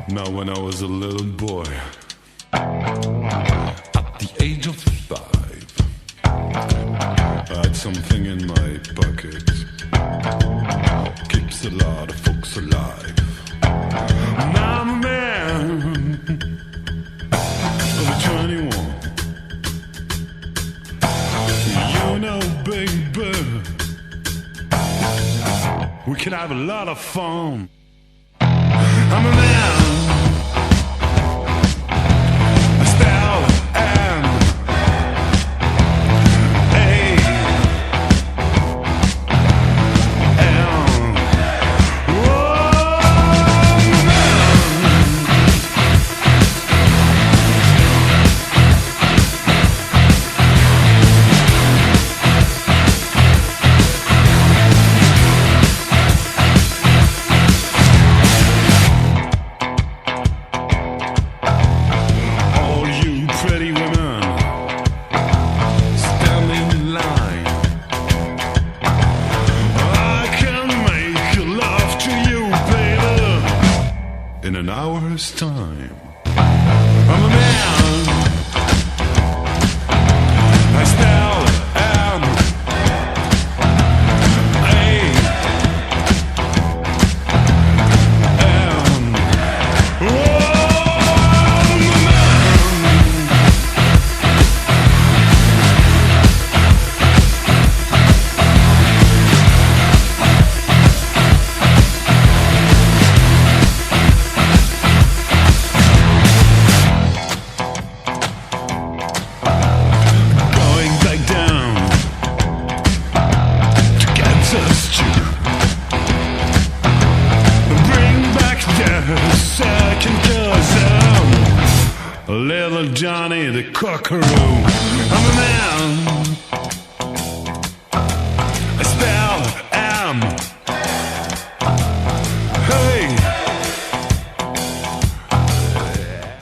Now when I was a little boy, at the age of 5, I had something in my pocket, keeps a lot of folks alive. Now I'm a man of 21. You know, baby, we can have a lot of fun. I'm a man. I spell M A M. Whoa, I'm a man. All you pretty women, stand in line. I can make love to you, baby, in an hour's time. I'm a man. I spell M A M. Whoa, I'm a man. Going back down to Kansas Stew. Bring back the second cousin, little Johnny the Cockaroo. I'm a man.